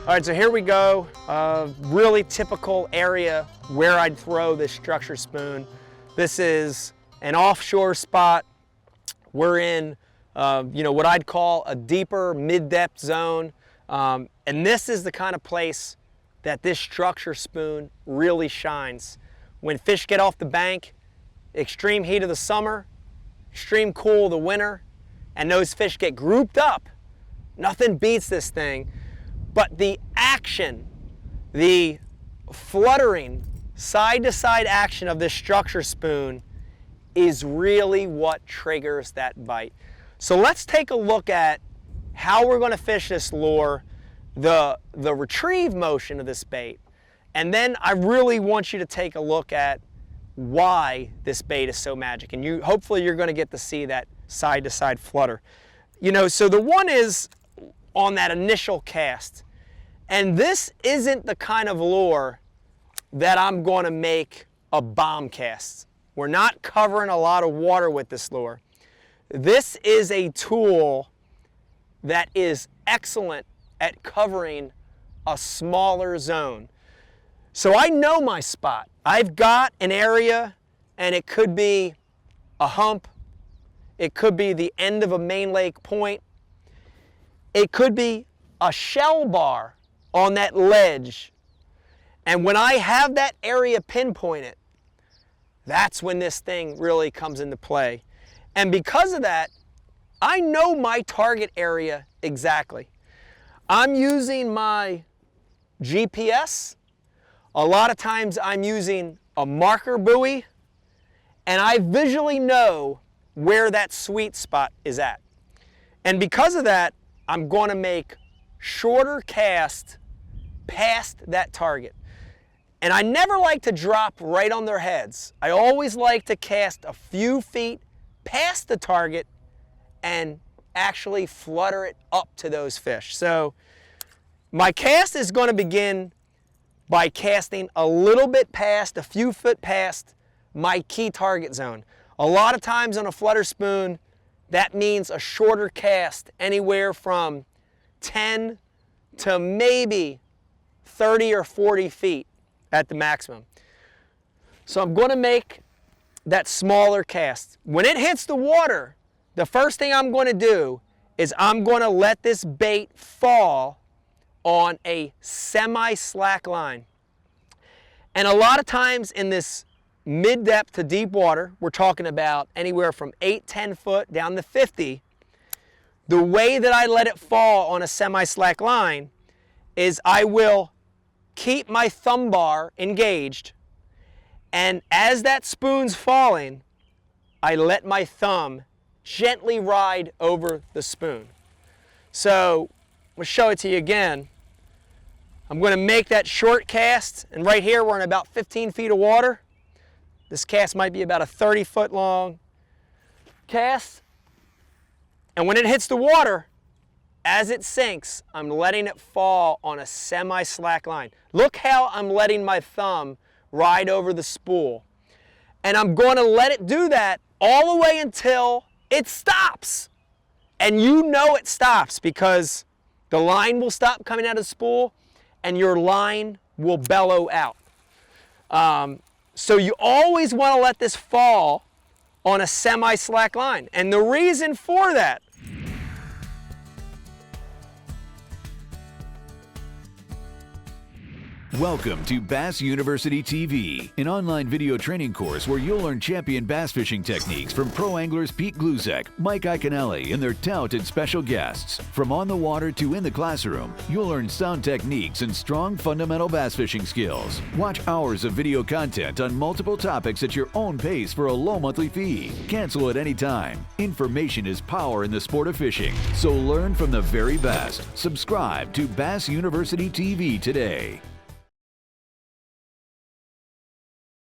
All right, so here we go. Really typical area where I'd throw this structure spoon. This is an offshore spot. We're in, what I'd call a deeper mid-depth zone. And this is the kind of place that this structure spoon really shines. When fish get off the bank, extreme heat of the summer, extreme cool of the winter, and those fish get grouped up, nothing beats this thing. But the action, the fluttering, side-to-side action of this structure spoon is really what triggers that bite. So let's take a look at how we're going to fish this lure, the retrieve motion of this bait, and then I really want you to take a look at why this bait is so magic. And hopefully you're going to get to see that side-to-side flutter. So the one is on that initial cast. And this isn't the kind of lure that I'm going to make a bomb cast. We're not covering a lot of water with this lure. This is a tool that is excellent at covering a smaller zone. So I know my spot. I've got an area, and it could be a hump. It could be the end of a main lake point. It could be a shell bar on that ledge. And when I have that area pinpointed, that's when this thing really comes into play. And because of that, I know my target area exactly. I'm using my GPS. A lot of times I'm using a marker buoy, and I visually know where that sweet spot is at. And because of that, I'm going to make shorter casts past that target. And I never like to drop right on their heads. I always like to cast a few feet past the target and actually flutter it up to those fish. So my cast is going to begin by casting a little bit past, a few foot past my key target zone. A lot of times on a flutter spoon, that means a shorter cast, anywhere from 10 to maybe 30 or 40 feet at the maximum. So I'm going to make that smaller cast. When it hits the water, the first thing I'm going to do is I'm going to let this bait fall on a semi-slack line. And a lot of times in this mid-depth to deep water, we're talking about anywhere from 8-10 foot down to 50, the way that I let it fall on a semi-slack line is I will keep my thumb bar engaged, and as that spoon's falling, I let my thumb gently ride over the spoon. So I'm going to show it to you again. I'm going to make that short cast, and right here we're in about 15 feet of water. This cast might be about a 30-foot long cast. And when it hits the water, as it sinks, I'm letting it fall on a semi-slack line. Look how I'm letting my thumb ride over the spool. And I'm going to let it do that all the way until it stops. And you know it stops because the line will stop coming out of the spool and your line will bellow out. So you always want to let this fall on a semi-slack line. And the reason for that, welcome to Bass University TV, an online video training course where you'll learn champion bass fishing techniques from pro anglers Pete Glusek, Mike Iaconelli, and their talented special guests. From on the water to in the classroom, you'll learn sound techniques and strong fundamental bass fishing skills. Watch hours of video content on multiple topics at your own pace for a low monthly fee. Cancel at any time. Information is power in the sport of fishing, so learn from the very best. Subscribe to Bass University TV today.